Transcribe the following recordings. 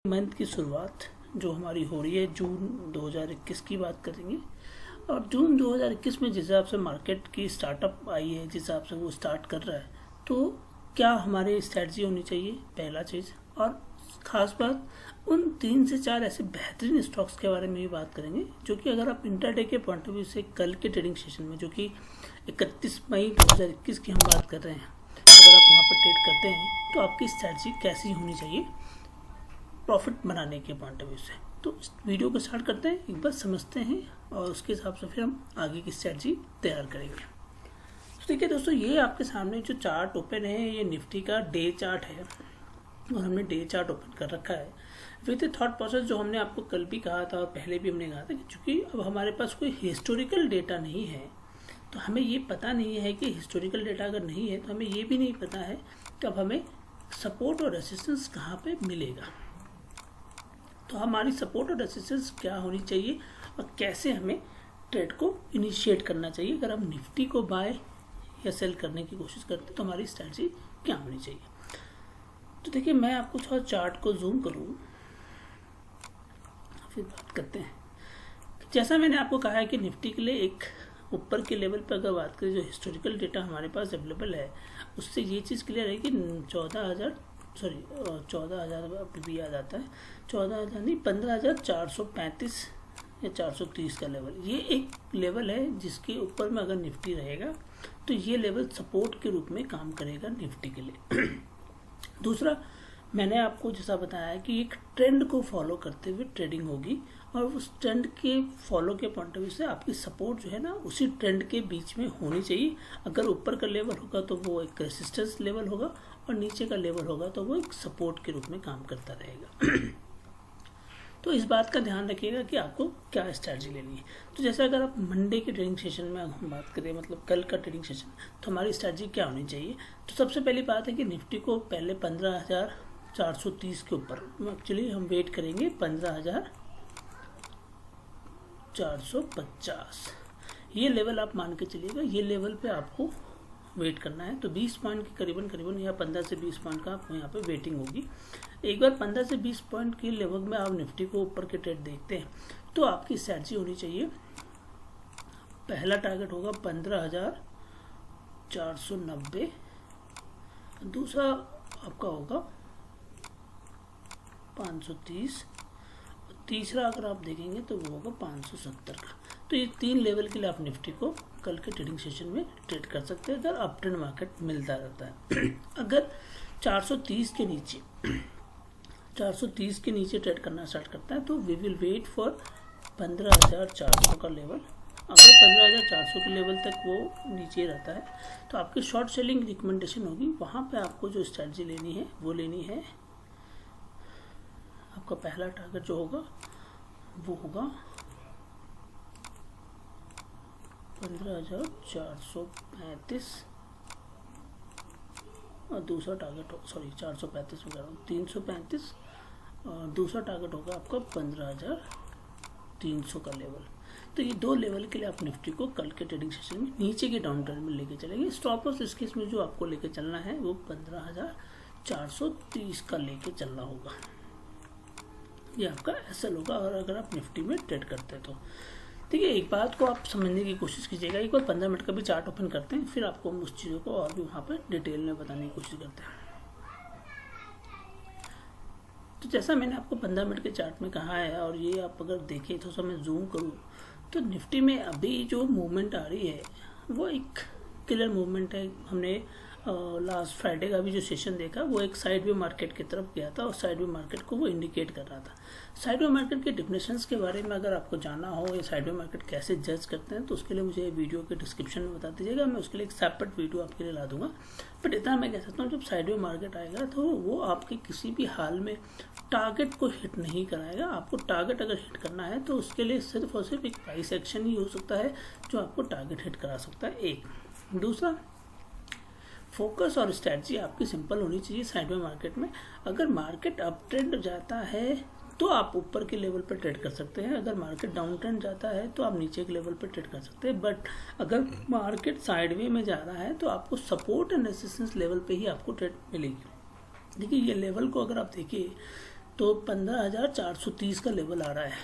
Month की शुरुआत जो हमारी हो रही है जून 2021 की बात करेंगे। और जून 2021 में जिस हिसाब से मार्केट की स्टार्टअप आई है, जिस हिसाब से वो स्टार्ट कर रहा है, तो क्या हमारी स्ट्रैटेजी होनी चाहिए, पहला चीज़। और ख़ास बात उन 3 से 4 ऐसे बेहतरीन स्टॉक्स के बारे में भी बात करेंगे जो कि अगर आप इंटरडे के पॉइंट ऑफ व्यू से कल के ट्रेडिंग सेशन में, जो कि 31 मई 2021 की हम बात कर रहे हैं, अगर आप वहाँ पर ट्रेड करते हैं तो आपकी स्ट्रैटेजी कैसी होनी चाहिए प्रॉफिट बनाने के पॉइंट ऑफ व्यू से। तो इस वीडियो को स्टार्ट करते हैं, एक बार समझते हैं और उसके हिसाब से फिर हम आगे की स्ट्रैटेजी तैयार करेंगे। तो देखिए दोस्तों, ये आपके सामने जो चार्ट ओपन है, ये निफ्टी का डे चार्ट है और हमने डे चार्ट ओपन कर रखा है विद थॉट प्रोसेस, जो हमने आपको कल भी कहा था और पहले भी हमने कहा था कि चूंकि अब हमारे पास कोई हिस्टोरिकल डेटा नहीं है, तो हमें ये पता नहीं है कि हिस्टोरिकल डेटा अगर नहीं है तो हमें ये भी नहीं पता है कि अब हमें सपोर्ट और रेसिस्टेंस कहाँ पे मिलेगा। तो हमारी सपोर्ट और रेसिस्टेंस क्या होनी चाहिए और कैसे हमें ट्रेड को इनिशिएट करना चाहिए। अगर हम निफ्टी को बाय या सेल करने की कोशिश करते तो हमारी स्ट्रैटेजी क्या होनी चाहिए। तो देखिए, मैं आपको थोड़ा चार्ट को जूम करूँ फिर बात करते हैं। जैसा मैंने आपको कहा है कि निफ्टी के लिए एक ऊपर के लेवल पर अगर बात करें, जो हिस्टोरिकल डेटा हमारे पास अवेलेबल है, उससे ये चीज़ क्लियर है कि 14,000 अभी भी याद आता है, 14,000 नहीं, 15,435 या 430 का लेवल, ये एक लेवल है जिसके ऊपर में अगर निफ्टी रहेगा तो ये लेवल सपोर्ट के रूप में काम करेगा निफ्टी के लिए। दूसरा, मैंने आपको जैसा बताया है कि एक ट्रेंड को फॉलो करते हुए ट्रेडिंग होगी और उस ट्रेंड के फॉलो के पॉइंट ऑफ व्यू से आपकी सपोर्ट जो है ना उसी ट्रेंड के बीच में होनी चाहिए। अगर ऊपर का लेवल होगा तो वो एक रेसिस्टेंस लेवल होगा और नीचे का लेवल होगा तो वो एक सपोर्ट के रूप में काम करता रहेगा। तो इस बात का ध्यान रखिएगा कि आपको क्या स्ट्रैटेजी लेनी है। तो जैसे अगर आप मंडे के ट्रेडिंग सेशन में हम बात करें, मतलब कल का ट्रेडिंग सेशन, तो हमारी स्ट्रैटेजी क्या होनी चाहिए। तो सबसे पहली बात है कि निफ्टी को पहले 15,430 के ऊपर, एक्चुअली हम वेट करेंगे 15,450, ये लेवल आप मान के चलिएगा। ये लेवल पे आपको वेट करना है। तो 20 पॉइंट की करीबन यहाँ 15 से 20 पॉइंट का आपको यहाँ पे वेटिंग होगी। एक बार 15 से 20 पॉइंट के लेवल में आप निफ्टी को ऊपर के ट्रेड देखते हैं तो आपकी स्ट्रैटेजी होनी चाहिए, पहला टारगेट होगा 15,490, दूसरा आपका होगा 530, तीसरा अगर आप देखेंगे तो वो होगा 570 का। तो ये 3 लेवल के लिए आप निफ्टी को कल के ट्रेडिंग सेशन में ट्रेड कर सकते हैं अगर अप ट्रेंड मार्केट मिलता रहता है। अगर 430 के नीचे ट्रेड करना स्टार्ट करता है तो वी विल वेट फॉर 15,400 का लेवल। अगर 15,400 के लेवल तक वो नीचे रहता है तो आपकी शॉर्ट सेलिंग रिकमेंडेशन होगी। वहाँ पे आपको जो स्ट्रैटेजी लेनी है वो लेनी है, आपका पहला टारगेट जो होगा वो होगा 15,435 और दूसरा टारगेट 435 में कह रहा हूँ, 335, और दूसरा टारगेट होगा आपका 15,300 का लेवल। तो ये 2 लेवल के लिए आप निफ्टी को कल के ट्रेडिंग सेशन में नीचे के डाउन ट्रेंड में लेके चलेंगे। स्टॉप लॉस इस केस में जो आपको लेके चलना है वो 15,430 का लेके चलना होगा। ये आपका एसएल होगा अगर आप निफ्टी में ट्रेड करते हैं तो। ठीक है, एक बात को आप समझने की कोशिश कीजिएगा। एक बार 15 मिनट का भी चार्ट ओपन करते हैं, फिर आपको हम उस चीज़ों को और भी वहाँ पर डिटेल में बताने की कोशिश करते हैं। तो जैसा मैंने आपको 15 मिनट के चार्ट में कहा है, और ये आप अगर देखें तो मैं जूम करूँ तो निफ्टी में अभी जो मूवमेंट आ रही है वो एक क्लियर मूवमेंट है। हमने लास्ट फ्राइडे का भी जो सेशन देखा वो एक साइडवे मार्केट की तरफ गया था और साइडवे मार्केट को वो इंडिकेट कर रहा था। साइडवे मार्केट के डिफिनेशंस के बारे में अगर आपको जानना हो या साइडवे मार्केट कैसे जज करते हैं तो उसके लिए मुझे वीडियो के डिस्क्रिप्शन में बता दीजिएगा, मैं उसके लिए एक सेपरेट वीडियो आपके लिए ला दूंगा। बट इतना मैं कह सकता हूँ, जब साइडवे मार्केट आएगा तो वो आपके किसी भी हाल में टारगेट को हिट नहीं कराएगा। आपको टारगेट अगर हिट करना है तो उसके लिए सिर्फ और सिर्फ एक प्राइस एक्शन ही हो सकता है जो आपको टारगेट हिट करा सकता है। एक दूसरा, फोकस और स्ट्रैटेजी आपकी सिंपल होनी चाहिए साइडवे मार्केट में। अगर मार्केट अप ट्रेंड जाता है तो आप ऊपर के लेवल पर ट्रेड कर सकते हैं, अगर मार्केट डाउन ट्रेंड जाता है तो आप नीचे के लेवल पर ट्रेड कर सकते हैं। बट अगर मार्केट साइडवे में जा रहा है तो आपको सपोर्ट एंड रेजिस्टेंस लेवल पे ही आपको ट्रेड मिलेगी। देखिए, ये लेवल को अगर आप देखिए तो 15,430 का लेवल आ रहा है,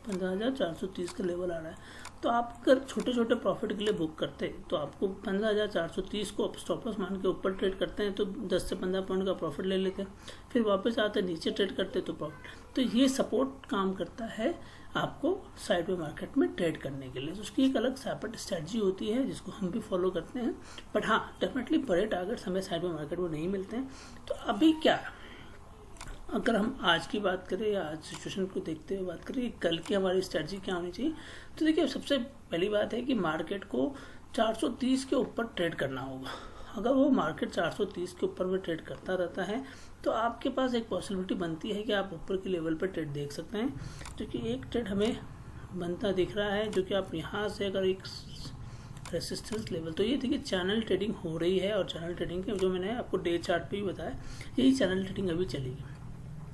15,430 का लेवल आ रहा है। तो आप अगर छोटे छोटे प्रॉफिट के लिए बुक करते हैं तो आपको 15,430 को स्टॉप लॉस मान के ऊपर ट्रेड करते हैं तो 10 से 15 पॉइंट का प्रॉफिट ले लेते हैं, फिर वापस आते हैं नीचे ट्रेड करते हैं तो प्रॉफिट। तो ये सपोर्ट काम करता है आपको साइडवे मार्केट में ट्रेड करने के लिए। तो उसकी एक अलग सेपरेट स्ट्रेटजी होती है जिसको हम भी फॉलो करते हैं। बट हाँ, डेफिनेटली बड़े टारगेट्स हमें साइडवे मार्केट में नहीं मिलते हैं। तो अभी क्या, अगर हम आज की बात करें या आज सिचुएशन को देखते हुए बात करें, कल की हमारी स्ट्रेटजी क्या होनी चाहिए, तो देखिए सबसे पहली बात है कि मार्केट को 430 के ऊपर ट्रेड करना होगा। अगर वो मार्केट 430 के ऊपर में ट्रेड करता रहता है तो आपके पास एक पॉसिबिलिटी बनती है कि आप ऊपर के लेवल पर ट्रेड देख सकते हैं, क्योंकि एक ट्रेड हमें बनता दिख रहा है जो कि आप यहाँ से अगर एक रेसिस्टेंस लेवल, तो ये देखिए चैनल ट्रेडिंग हो रही है और चैनल ट्रेडिंग के जो मैंने आपको डे चार्ट पे भी बताया, यही चैनल ट्रेडिंग अभी चलेगी।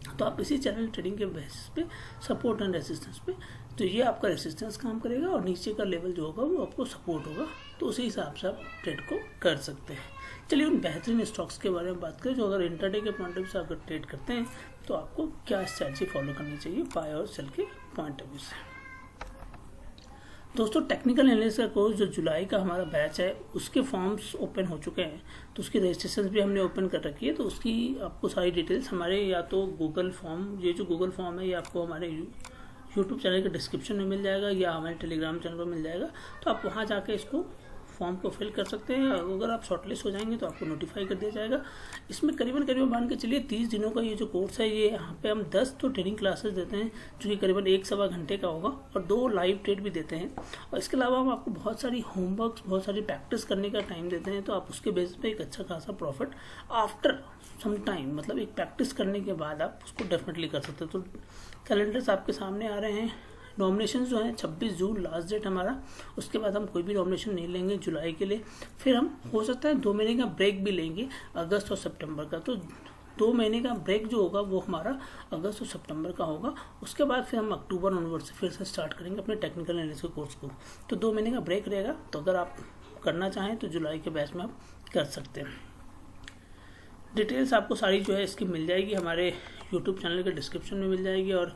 तो आप इसी चैनल ट्रेडिंग के बेसिस पे सपोर्ट एंड रेसिस्टेंस पे, तो ये आपका रेसिस्टेंस काम करेगा और नीचे का लेवल जो होगा वो आपको सपोर्ट होगा, तो उसी हिसाब से आप ट्रेड को कर सकते हैं। चलिए उन बेहतरीन स्टॉक्स के बारे में बात करें जो अगर इंट्राडे के पॉइंट ऑफ व्यू से अगर ट्रेड करते हैं तो आपको क्या स्ट्रैटेजी फॉलो करनी चाहिए बाय और सेल के पॉइंट ऑफ व्यू से। दोस्तों टेक्निकल एनालिसिस का कोर्स जो जुलाई का हमारा बैच है उसके फॉर्म्स ओपन हो चुके हैं, तो उसकी रजिस्ट्रेशन भी हमने ओपन कर रखी है। तो उसकी आपको सारी डिटेल्स हमारे या तो गूगल फॉर्म, ये जो गूगल फॉर्म है ये आपको हमारे यूट्यूब चैनल के डिस्क्रिप्शन में मिल जाएगा या हमारे टेलीग्राम चैनल पर मिल जाएगा। तो आप वहाँ जाके इसको फॉर्म को फिल कर सकते हैं। अगर आप शॉर्टलिस्ट हो जाएंगे तो आपको नोटिफाई कर दिया जाएगा। इसमें करीबन मान के चलिए 30 दिनों का ये जो कोर्स है, ये यहाँ पे हम 10 तो ट्रेडिंग क्लासेस देते हैं जो कि करीबन 1-1.25 घंटे का होगा और 2 लाइव ट्रेड भी देते हैं। और इसके अलावा हम आपको बहुत सारी होमवर्क, बहुत सारी प्रैक्टिस करने का टाइम देते हैं, तो आप उसके बेस पे एक अच्छा खासा प्रॉफिट आफ्टर सम टाइम, मतलब एक प्रैक्टिस करने के बाद आप उसको डेफिनेटली कर सकते हैं। तो कैलेंडर्स आपके सामने आ रहे हैं। नॉमिनेशन जो है 26 जून लास्ट डेट हमारा, उसके बाद हम कोई भी नॉमिनेशन नहीं लेंगे जुलाई के लिए। फिर हम हो सकता है 2 महीने का ब्रेक भी लेंगे अगस्त और सितंबर का। तो 2 महीने का ब्रेक जो होगा वो हमारा अगस्त और सितंबर का होगा। उसके बाद फिर हम अक्टूबर ऑनवर्ड से फिर से स्टार्ट करेंगे अपने टेक्निकल एनालिसिस कोर्स को। तो 2 महीने का ब्रेक रहेगा, तो अगर आप करना चाहें तो जुलाई के बैच में आप कर सकते हैं। डिटेल्स आपको सारी जो है इसकी मिल जाएगी, हमारे यूट्यूब चैनल के डिस्क्रिप्शन में मिल जाएगी और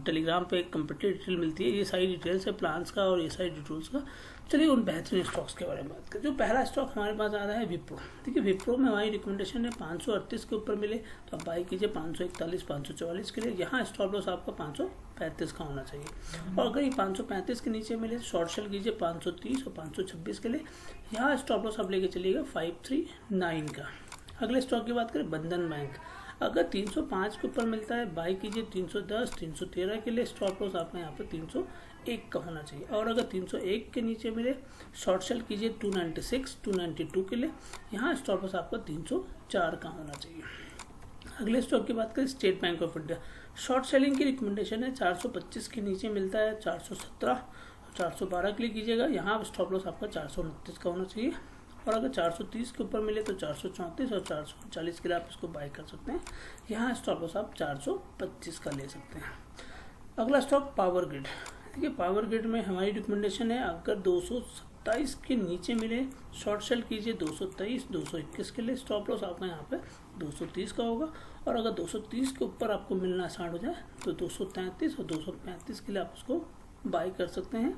टेलीग्राम पे एक कंप्लीट डिटेल मिलती है। ये सारी डिटेल्स है प्लान्स का और ये सारी डिटेल्स का। चलिए उन बेहतरीन स्टॉक्स के बारे में बात करें। जो पहला स्टॉक हमारे पास आ रहा है विप्रो। देखिए विप्रो में हमारी रिकमेंडेशन है 538 के ऊपर मिले तो आप बाई कीजिए 541, 544 के लिए। यहाँ स्टॉप लॉस आपका 535 का होना चाहिए। और अगर ये 535 के नीचे मिले तो शॉर्ट सेल कीजिए 530 और 526 के लिए। यहाँ स्टॉप लॉस आप लेके चलिएगा 539 का। अगले स्टॉक की बात करें बंधन बैंक। अगर 305 के ऊपर मिलता है बाई कीजिए 310, 313 के लिए। स्टॉप लॉस आपका यहाँ पे 301 का होना चाहिए। और अगर 301 के नीचे मिले शॉर्ट सेल कीजिए 296, 292 के लिए। यहाँ स्टॉप लॉस आपका 304 का होना चाहिए। अगले स्टॉक की बात करें state bank of India. Short selling की रिकमेंडेशन है 425 के नीचे मिलता है 417, 412 के लिए कीजिएगा। यहाँ स्टॉप लॉस आपका 429 का होना चाहिए। और अगर 430 के ऊपर मिले तो 434 और 440 के लिए आप इसको बाय कर सकते हैं। यहाँ स्टॉप लॉस आप 425 का ले सकते हैं। अगला स्टॉक पावर ग्रिड। देखिए पावर ग्रिड में हमारी रिकमेंडेशन है अगर 227 के नीचे मिले शॉर्ट सेल कीजिए 223, 221 के लिए। स्टॉप लॉस आपका यहाँ पे 230 का होगा। और अगर 230 के ऊपर आपको मिलना स्टार्ट हो जाए तो 233 और 235 के लिए आप उसको बाय कर सकते हैं।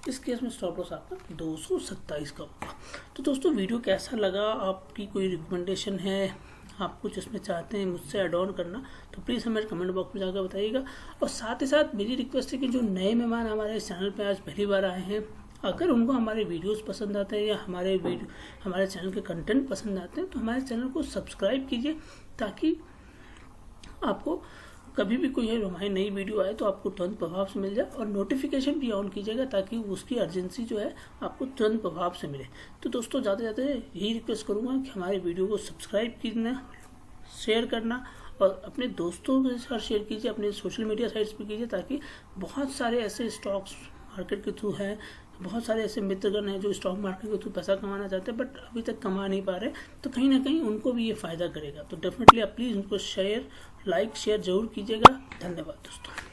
इस केस में स्टॉप लॉस आपका 227 का होगा। तो दोस्तों वीडियो कैसा लगा, आपकी कोई रिकमेंडेशन है, आप कुछ इसमें चाहते हैं मुझसे ऐड ऑन करना तो प्लीज़ हमें कमेंट बॉक्स में जाकर बताइएगा। और साथ ही साथ मेरी रिक्वेस्ट है कि जो नए मेहमान हमारे इस चैनल पर आज पहली बार आए हैं, अगर उनको हमारे वीडियोस पसंद आते हैं या हमारे चैनल के कंटेंट पसंद आते हैं तो हमारे चैनल को सब्सक्राइब कीजिए, ताकि आपको कभी भी कोई हमारी नई वीडियो आए तो आपको तुरंत प्रभाव से मिल जाए। और नोटिफिकेशन भी ऑन कीजिएगा ताकि उसकी अर्जेंसी जो है आपको तुरंत प्रभाव से मिले। तो दोस्तों जाते जाते यही रिक्वेस्ट करूँगा कि हमारे वीडियो को सब्सक्राइब करना, शेयर करना और अपने दोस्तों के साथ शेयर कीजिए, अपने सोशल मीडिया साइट्स पर कीजिए, ताकि बहुत सारे ऐसे स्टॉक्स मार्केट के थ्रू हैं, बहुत सारे ऐसे मित्रगण हैं जो स्टॉक मार्केट के थ्रू पैसा कमाना चाहते हैं बट अभी तक कमा नहीं पा रहे, तो कहीं ना कहीं उनको भी ये फ़ायदा करेगा। तो डेफिनेटली आप प्लीज़ उनको शेयर, लाइक, शेयर जरूर कीजिएगा। धन्यवाद दोस्तों।